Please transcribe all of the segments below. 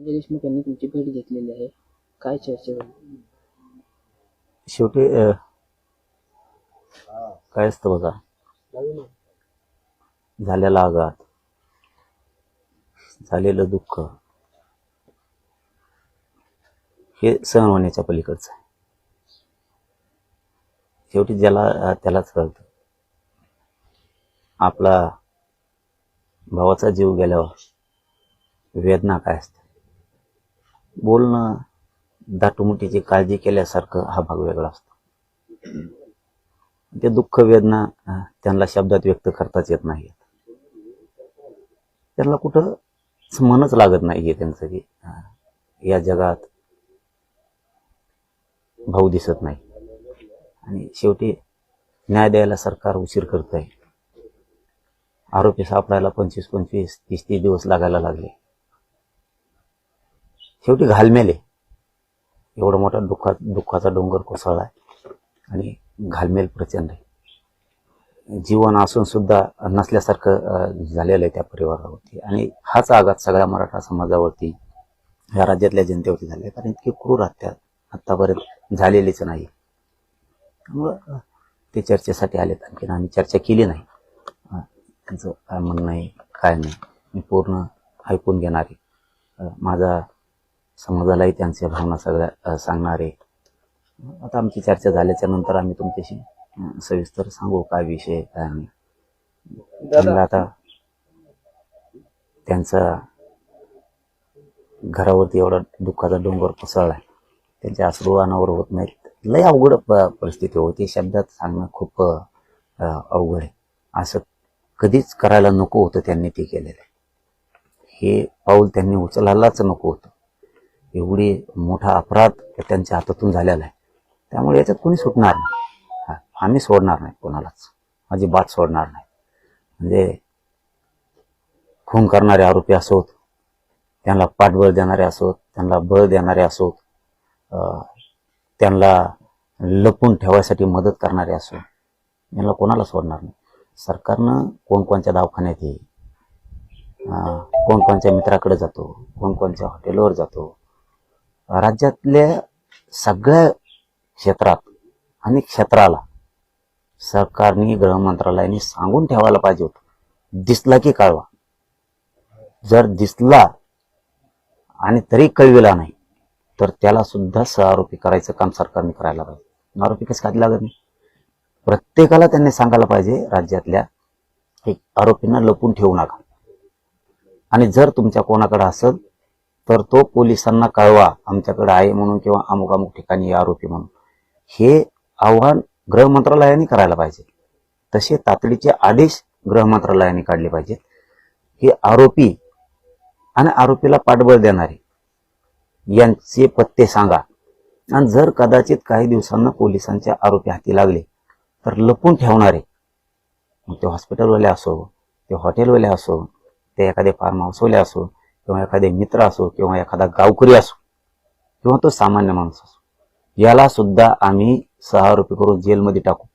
संजय देशमुख यांनी तुमची भेट घेतलेली आहे, काय चर्चा झाली? शेवटी काय असतं बघा, झालेला आघात, झालेलं दुःख हे सहन होण्याच्या पलीकडचं आहे. शेवटी ज्याला त्यालाच कळतं आपला भावाचा जीव गेल्यावर वेदना काय असते. बोलणं, दाटमुटीची काळजी केल्यासारखं हा भाग वेगळा असतो. ते दुःख वेदना त्यांना शब्दात व्यक्त करताच येत नाही. त्यांना कुठं मनच लागत नाहीये त्यांचं की या जगात भाऊ दिसत नाही. आणि शेवटी न्याय द्यायला सरकार उशीर करत आहे. आरोपी सापडायला 25, 30 दिवस लागायला लागले. शेवटी घालमेले एवढा मोठा दुःखाचा डोंगर कोसळलाय आणि घालमेल प्रचंड आहे. जीवन असून सुद्धा नसल्यासारखं झालेलं आहे त्या परिवारावरती. आणि हाच आघात सगळ्या मराठा समाजावरती, या राज्यातल्या जनतेवरती झाले. कारण इतकी क्रूर हत्या आतापर्यंत झालेलीच नाही. त्यामुळं ते चर्चेसाठी आलेत. आणखीन आम्ही चर्चा केली नाही. त्यांचं काय म्हणणं आहे काय नाही मी पूर्ण ऐकून घेणार आहे. माझा समाजालाही त्यांच्या भावना सगळ्या सांगणार आहे. आता आमची चर्चा झाल्याच्या नंतर आम्ही तुमच्याशी सविस्तर सांगू काय विषय काय नाही. त्यांना आता त्यांचा घरावरती एवढा दुःखाचा डोंगर कोसळलाय, त्यांच्या अश्रू अनावर होत नाहीत. लय अवघड परिस्थिती होती. शब्दात सांगणं खूप अवघड आहे. असं कधीच करायला नको होतं त्यांनी ते केलेलं आहे. हे पाऊल त्यांनी उचलायलाच नको होतं. एवढी मोठा अपराध त्यांच्या हातातून झालेला आहे. त्यामुळे याच्यात कोणी सुटणार नाही. आम्ही सोडणार नाही कोणालाच, अजिबात सोडणार नाही. म्हणजे खून करणारे आरोपी असोत, त्यांना पाठबळ देणारे असोत, त्यांना बळ देणारे असोत, त्यांना लपून ठेवायसाठी मदत करणारे असो, यांना कोणाला सोडणार नाही. सरकारनं कोणकोणच्या दवाखान्यात येईल, कोणकोणच्या मित्राकडे जातो, कोणकोणच्या हॉटेलवर जातो, राज्यातल्या सगळ्या क्षेत्रात आणि क्षेत्राला सरकारने, गृह मंत्रालयाने सांगून ठेवायला पाहिजे होतं. दिसला की कळवा. जर दिसला आणि तरी कळविला नाही तर त्याला सुद्धा सहआरोपी करायचं काम सरकारने करायला पाहिजे. आरोपी कसं खाली लागत नाही. प्रत्येकाला त्यांनी सांगायला पाहिजे राज्यातल्या आरोपींना लपून ठेवू नका. आणि जर तुमच्या कोणाकडे असेल तर तो पोलिसांना कळवा, आमच्याकडे आहे म्हणून, किंवा अमुक अमुक ठिकाणी आरोपी म्हणून. हे आव्हान गृह मंत्रालयाने करायला पाहिजे. तसे तातडीचे आदेश गृह मंत्रालयाने काढले पाहिजेत. हे आरोपी आणि आरोपीला पाठबळ देणारे यांचे पत्ते सांगा. आणि जर कदाचित काही दिवसांना पोलिसांच्या आरोपी हाती लागले तर लपून ठेवणारे, मग ते हॉस्पिटलवाले असो, ते हॉटेलवाले असो, ते एखादे फार्म हाऊसवाले असो, किंवा एखादे मित्र असो, किंवा एखादा गावकरी असो, किंवा तो सामान्य माणूस असो, याला सुद्धा आम्ही सहआरोपी करून जेलमध्ये टाकू.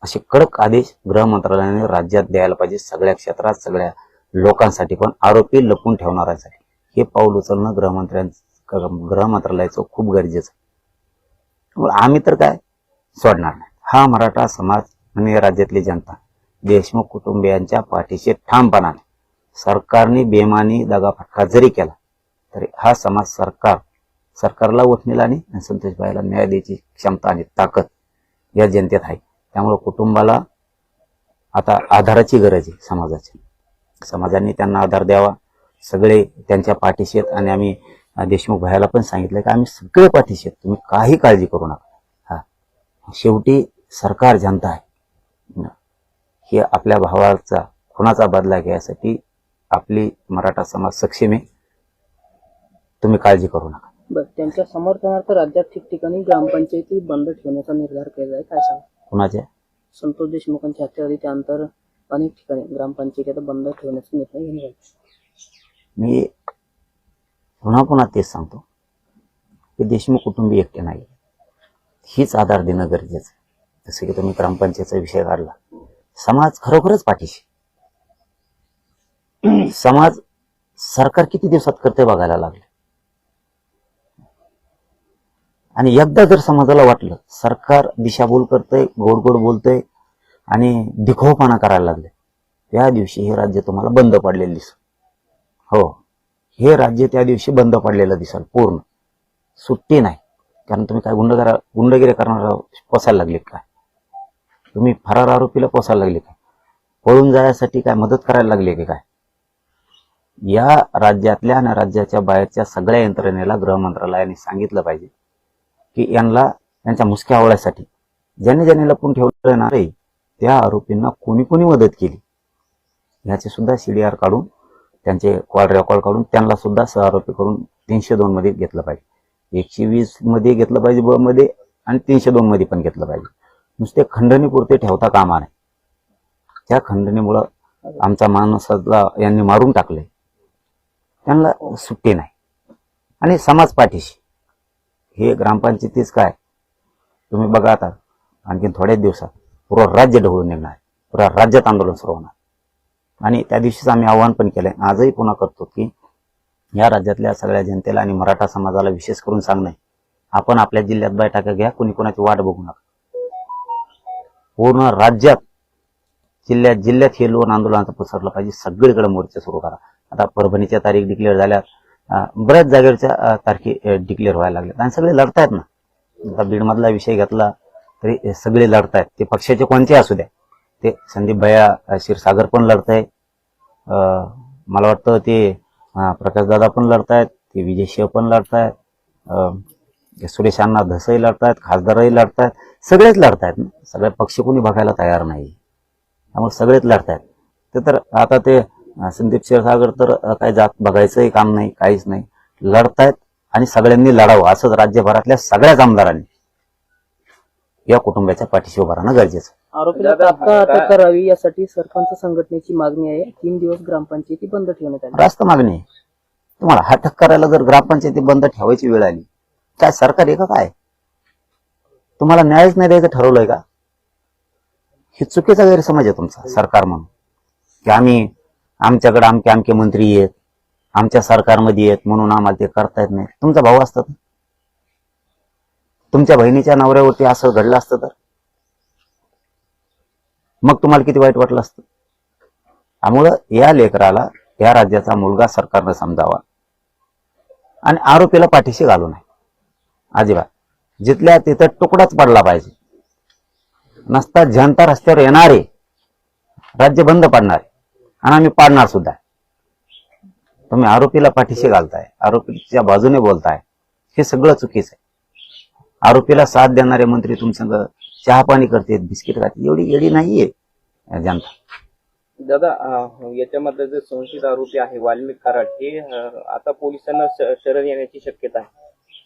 असे कडक आदेश गृह मंत्रालयाने राज्यात द्यायला पाहिजे. सगळ्या क्षेत्रात, सगळ्या लोकांसाठी, पण आरोपी लपून ठेवणाऱ्यांसाठी हे पाऊल उचलणं गृह मंत्रालयाचं खूप गरजेचं आहे. आम्ही तर काय सोडणार नाही. हा मराठा समाज आणि राज्यातली जनता देशमुख कुटुंबियांच्या पाठीशी ठामपणाने, सरकारने बेमानी दगाफटका जरी केला तरी हा समाज सरकारला उठणील आणि संतोषबाईला न्याय द्यायची क्षमता आणि ताकद या जनतेत आहे. त्यामुळे कुटुंबाला आता आधाराची गरज आहे समाजाची. समाजाने त्यांना आधार द्यावा. सगळे त्यांच्या पाठीशी आहेत. आणि आम्ही देशमुख भाईला पण सांगितलं की आम्ही सगळे पाठीशी आहेत, तुम्ही काही काळजी करू नका. शेवटी सरकार जनता आहे. हे आपल्या भावाचा खुनाचा बदला घ्यायसाठी आपली मराठा समाज सक्षम आहे. तुम्ही काळजी करू नका. बरं, त्यांच्या समर्थनार्थ राज्यात ठिकठिकाणी ग्रामपंचायती बंद ठेवण्याचा निर्धार केला आहे, काय सांगा? कुणाच्या? संतोष देशमुखांच्या हत्येआधी त्यानंतर अनेक ठिकाणी ग्रामपंचायती आता बंद ठेवण्याचा निर्णय घेण्यात आला. मी पुन्हा तेच सांगतो की देशमुख कुटुंबीय एकटे नाही, हीच आधार देणं गरजेचं आहे. जसं की तुम्ही ग्रामपंचायतीचा विषय काढला, समाज खरोखरच पाठीशी. समाज सरकार किती दिवसात करते बघायला लागले. आणि एकदा जर समाजाला वाटलं सरकार दिशाभूल करतंय, गोड गोड बोलतंय आणि दिखाऊपणा करायला लागले, त्या दिवशी हे राज्य तुम्हाला बंद पडलेलं दिसेल. हो, हे राज्य त्या दिवशी बंद पडलेलं दिसेल. पूर्ण सुट्टी नाही. कारण तुम्ही काय गुंडगिरी करणारा पोसायला लागले काय? तुम्ही फरार आरोपीला पोसायला लागले काय? पळून जाण्यासाठी काय मदत करायला लागले की काय? या राज्यातल्या आणि राज्याच्या बाहेरच्या सगळ्या यंत्रणेला गृह मंत्रालयाने सांगितलं पाहिजे की यांच्या मुसक्या आवळ्यासाठी ज्यांनी ज्यांनी लपून ठेवलं नाही त्या आरोपींना कोणी कोणी मदत केली ह्याचे सुद्धा CDR काढून, त्यांचे कॉल रेकॉर्ड काढून त्यांना सुद्धा सहआरोपी करून 302 मध्ये घेतलं पाहिजे. 120 मध्ये घेतलं पाहिजे ब मध्ये आणि 302 मध्ये पण घेतलं पाहिजे. नुसते खंडणीपुरते ठेवता कामा नये. त्या खंडणीमुळं आमचा माणसाला यांनी मारून टाकले. त्यांना सुट्टी नाही. आणि समाज पाठीशी हे ग्रामपंचायतीच काय, तुम्ही बघा आता आणखी थोड्याच दिवसात पूर्ण राज्य ढवळून निघणार, पुऱ्या राज्यात आंदोलन सुरू होणार. आणि त्या दिवशीच आम्ही आवाहन पण केलंय, आजही पुन्हा करतो की या राज्यातल्या सगळ्या जनतेला आणि मराठा समाजाला विशेष करून सांगणं, आपण आपल्या जिल्ह्यात बैठका घ्या, कुणी कोणाची वाट बघू नका. पूर्ण राज्यात जिल्ह्यात हे लोन आंदोलनाचं पसरलं पाहिजे. सगळीकडे मोर्चे सुरू करा. आता परभणीच्या तारीख डिक्लेअर झाल्या, बऱ्याच जागेवरच्या तारखे डिक्लेअर व्हायला लागल्यात आणि सगळे लढतायत ना. आता बीडमधला विषय घेतला तरी सगळे लढतायत. ते पक्षाचे कोणते असू द्या. ते संदीप भैया क्षीरसागर पण लढताय, मला वाटतं ते प्रकाशदादा पण लढतायत, ते विजय शिव पण लढतायत, सुरेश अण्णा धसही लढतायत, खासदारही लढतायत, सगळेच लढतायत ना. सगळे पक्ष कोणी बघायला तयार नाही, त्यामुळे सगळेच लढतायत. ते तर आता ते संदीप क्षीरसागर तर काही जात बघायचंही काम नाही, काहीच नाही, लढतायत. आणि सगळ्यांनी लढावं असंच राज्यभरातल्या सगळ्याच आमदारांनी या कुटुंबाच्या पाठीशी उभं राहणं गरजेचं. आरोपीला तात्काळ अटक करावी यासाठी सरपंच संघटनेची मागणी आहे. 3 दिवस ग्रामपंचायती बंद ठेवण्यात आली. रास्त मागणी आहे. तुम्हाला अटक करायला जर ग्रामपंचायती बंद ठेवायची वेळ आली, काय सरकार आहे का काय? तुम्हाला न्यायच नाही द्यायचं ठरवलंय का? ही चुकीचा गैरसमज आहे तुमचा सरकार म्हणून, की आमच्याकडे आमके मंत्री आहेत, आमच्या सरकारमध्ये आहेत म्हणून आम्हाला ते करता येत नाही. तुमचा भाऊ असतात, तुमच्या बहिणीच्या नवऱ्यावरती असं घडलं असतं तर मग तुम्हाला किती वाईट वाटलं असतं. त्यामुळं या लेकराला या राज्याचा मुलगा सरकारनं समजावा आणि आरोपीला पाठीशी घालू नये अजिबात. जिथल्या तिथं तुकडाच पडला पाहिजे. नसता जनता रस्त्यावर येणारे राज्य बंद पडणारे आणि आम्ही पाडणार सुद्धा. तुम्ही आरोपीला पाठीशी घालताय, आरोपीच्या बाजूने बोलताय, हे सगळं चुकीचं आहे. आरोपीला साथ देणारे मंत्री तुमचं चहा पाणी करते, बिस्किट खाते, एवढी येडी नाहीये जनता. दादा, याच्यामध्ये जे संशयित आरोपी आहे वाल्मिक कराड, हे आता पोलिसांना शरण येण्याची शक्यता आहे.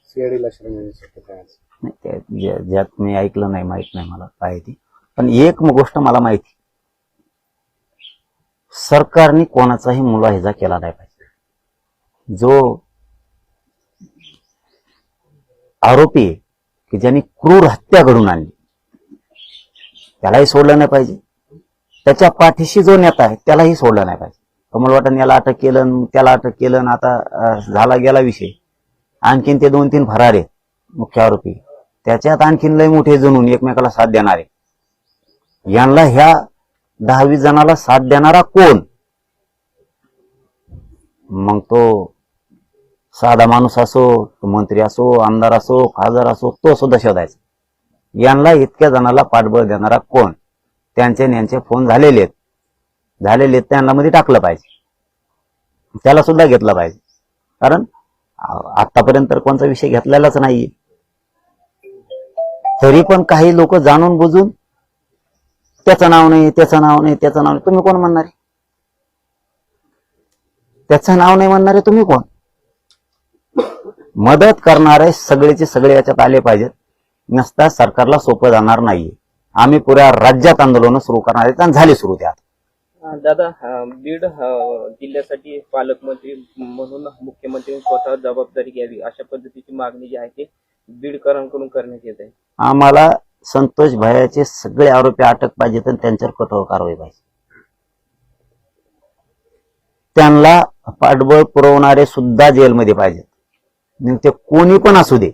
सीआयडीला शरण येण्याची शक्यता आहे. ज्यात मी ऐकलं नाही, माहित नाही मला काय ती. पण एक गोष्ट मला माहिती, सरकारने कोणाचाही मुलाहिजा केला नाही पाहिजे. जो आरोपी आहे की ज्यांनी क्रूर हत्या घडून आणली त्यालाही सोडलं नाही पाहिजे. त्याच्या पाठीशी जो नेता आहे त्यालाही सोडलं नाही पाहिजे. कमल वाटण याला अटक केलं, त्याला अटक केलं, आता झाला गेला विषय. आणखीन ते 2-3 फरार आहेत मुख्य आरोपी, त्याच्यात आणखीन लय मोठे जणून एकमेकाला साथ देणारे. यांना ह्या 10-20 जणाला साथ देणारा कोण? मग तो साधा माणूस असो, तो मंत्री असो, आमदार असो, खासदार असो, तो सुद्धा शोधायचा. यांना इतक्या जणाला पाठबळ देणारा कोण? त्यांचे फोन झालेले आहेत, त्यांना मध्ये टाकलं पाहिजे, त्याला सुद्धा घेतलं पाहिजे. कारण आतापर्यंत कोणता विषय घेतलेलाच नाहीये. तरी पण काही लोक जाणून बुजून त्याचं नाव नाही, त्याचं नाव नाही, त्याचं नाव नाही. तुम्ही कोण म्हणणारे? त्याचं नाव नाही म्हणणारे तुम्ही कोण? मदत करणारे सगळेचे सगळे याच्यात आले पाहिजेत. नसता सरकारला सोपं जाणार नाहीये. आम्ही पुऱ्या राज्यात आंदोलन सुरू करणार आहेत आणि झाले सुरू त्यात. दादा, बीड जिल्ह्यासाठी पालकमंत्री म्हणून मुख्यमंत्र्यांनी स्वतः जबाबदारी घ्यावी अशा पद्धतीची मागणी जी आहे ते बीडकरांकडून करण्यात येत आहे. आम्हाला संतोष भैयाचे सगळे आरोपी अटक पाहिजेत आणि त्यांच्यावर कठोर कारवाई पाहिजे. त्यांना पाठबळ पुरवणारे सुद्धा जेलमध्ये पाहिजेत. मग ते कोणी पण असू दे,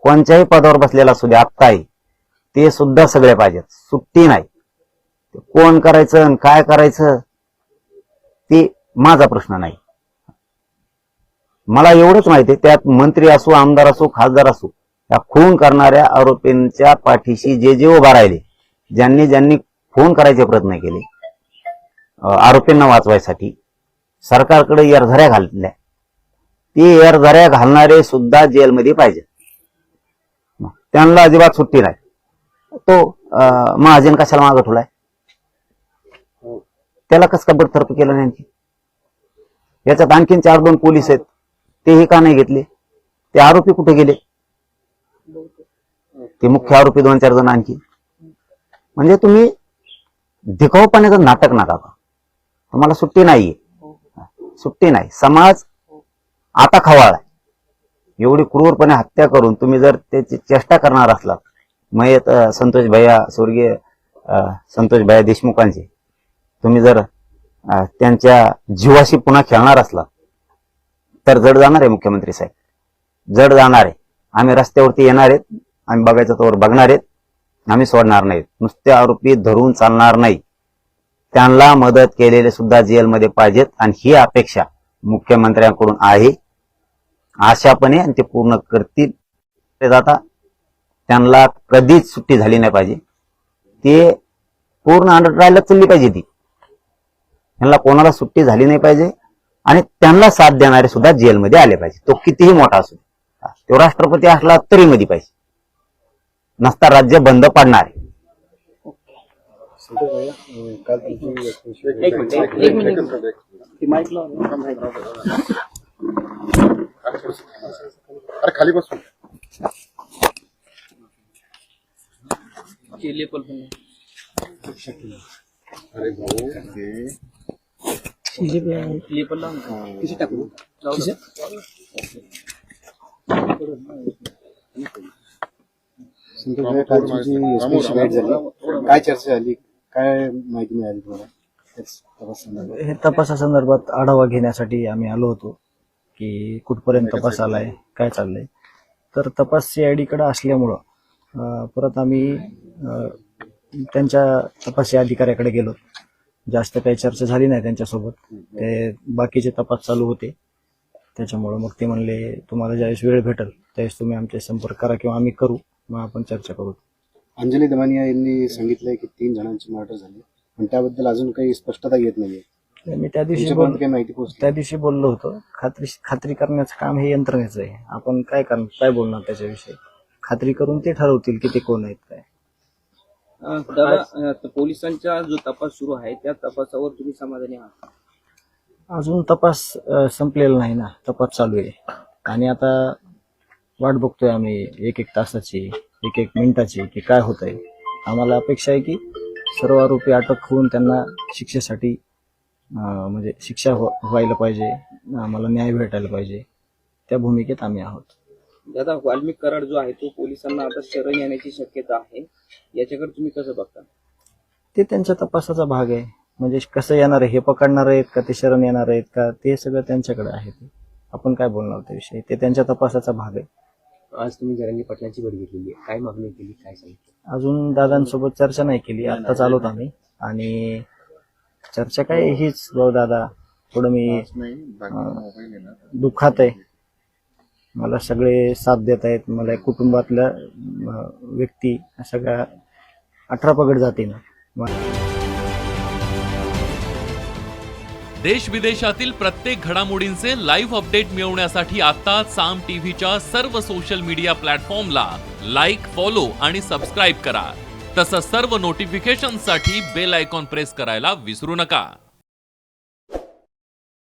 कोणत्याही पदावर बसलेला असू दे, आत्ताही ते सुद्धा सगळे पाहिजेत. सुट्टी नाही. कोण करायचं आणि काय करायचं ते माझा प्रश्न नाही. मला एवढंच माहिती आहे, त्यात मंत्री असो, आमदार असो, खासदार असो, या खून करणाऱ्या आरोपींच्या पाठीशी जे जे उभा राहिले, ज्यांनी ज्यांनी खून करायचे प्रयत्न केले आरोपींना वाचवायसाठी, सरकारकडे एरझऱ्या घालल्या, ते एरझऱ्या घालणारे सुद्धा जेलमध्ये पाहिजे. त्यांना अजिबात सुट्टी नाही. तो महाजन कशाला मागं ठेवलाय? त्याला कसं का बडतर्फ केलं नाही आणखी? याच्यात आणखीन 4-2 पोलीस आहेत, तेही का नाही घेतले? ते आरोपी कुठे गेले? ते मुख्य आरोपी 2-4 जण आणखी. म्हणजे तुम्ही दिखाऊपणाचं नाटक नका का? तुम्हाला सुट्टी नाहीये, सुट्टी नाही. समाज आता खवाळाय. एवढी क्रूरपणे हत्या करून तुम्ही जर त्याची चेष्टा करणार असलात, मयत संतोष भैया, स्वर्गीय संतोष भैया देशमुखांचे तुम्ही जर त्यांच्या जीवाशी पुन्हा खेळणार असला तर जड जाणार आहे मुख्यमंत्री साहेब, जड जाणार आहे. आम्ही रस्त्यावरती येणार आहेत, आम्ही बघायचं तोवर बघणार आहेत, आम्ही सोडणार नाहीत. नुसते आरोपी धरून चालणार नाही. त्यांना मदत केलेले सुद्धा जेलमध्ये पाहिजेत आणि ही अपेक्षा मुख्यमंत्र्यांकडून आहे. आशापणे आणि ते पूर्ण करतील. आता त्यांना कधीच सुट्टी झाली नाही पाहिजे. ते पूर्ण अंडर ट्रायलच चालली पाहिजे. ती त्यांना कोणाला सुट्टी झाली नाही पाहिजे आणि त्यांना साथ देणारे सुद्धा जेलमध्ये आले पाहिजे. तो कितीही मोठा असो, तो राष्ट्रपती असला तरी मध्ये पाहिजे. नसता राज्य बंद पाडणार आहे. काल तुमची एक मिनिट. अरे खाली बसून लेपल पण अरे भाऊ लेपल लावून किती टाकू? संतोष भाई, काल तुमची एसपीची भेट झाली, काय चर्चा झाली, काय माहिती मिळाली तुम्हाला? हे तपासासंदर्भात आढावा घेण्यासाठी आम्ही आलो होतो की कुठपर्यंत तपास आलाय, काय चाललंय. तर तपास CID कडे असल्यामुळं परत आम्ही त्यांच्या तपासी अधिकाऱ्याकडे गेलो. जास्त काही चर्चा झाली नाही त्यांच्यासोबत. ते बाकीचे तपास चालू होते, त्याच्यामुळं मग ते म्हणले तुम्हाला ज्यावेळेस वेळ भेटेल त्यावेळेस तुम्ही आमचे संपर्क करा किंवा आम्ही करू, मग आपण चर्चा करू. अंजली दमानिया यांनी सांगितलंय की 3 जणांची मर्डर झाली, पण त्याबद्दल अजून काही स्पष्टता येत नाहीये. मी त्या दिवशी तुमच्यापर्यंत काही माहिती पोहोचली? त्या दिवशी बोललो होतो, खात्री करण्याचं काम हे यंत्रणेचं आहे. आपण काय बोलणार त्याच्याविषयी? खात्री करून ते ठरवतील की ते कोण आहेत काय. दादा, पोलिसांचा जो तपास सुरू आहे त्या तपासावर तुम्ही समाधानी आहात? अजून तपास संपलेला नाही ना, तपास चालू आहे. आणि आता वाट बघतोय आम्ही 1-1 तासाची, 1-1 मिनिटाची की काय होतंय. आम्हाला अपेक्षा आहे की सर्व आरोपी अटक होऊन त्यांना शिक्षेसाठी म्हणजे शिक्षा व्हायला पाहिजे, आम्हाला न्याय भेटायला पाहिजे. त्या भूमिकेत आम्ही आहोत. दादा, वाल्मिक कराड जो आहे तो पोलिसांना आता शरण येण्याची शक्यता आहे, याच्याकडे तुम्ही कसं बघता? ते त्यांच्या तपासाचा भाग आहे. म्हणजे कसं येणार आहे, हे पकडणार आहेत का ते शरण येणार आहेत का, ते सगळं त्यांच्याकडे आहे. आपण काय बोलणार त्याविषयी, ते त्यांच्या तपासाचा भाग आहे. आज तुम्ही जरांगी पाटलांची भेट घेतलेली आहे, काय मागणी केली, काय सांगितलं? अजून दादांसोबत चर्चा नाही केली, आत्ताच आलोत आम्ही. आणि चर्चा काय हीच, भाऊ दादा थोडं मी दुःखात आहे. मला सगळे साथ देत आहेत, मला कुटुंबातल्या व्यक्ती सगळ्या 18 पगड जाते ना. देश विदेशातील प्रत्येक घडामोडींचे लाईव्ह अपडेट मिळवण्यासाठी आता साम टीव्हीच्या सर्व सोशल मीडिया प्लॅटफॉर्मला लाईक, फॉलो आणि सबस्क्राईब करा. तसंच सर्व नोटिफिकेशनसाठी बेल आयकॉन प्रेस करायला विसरू नका.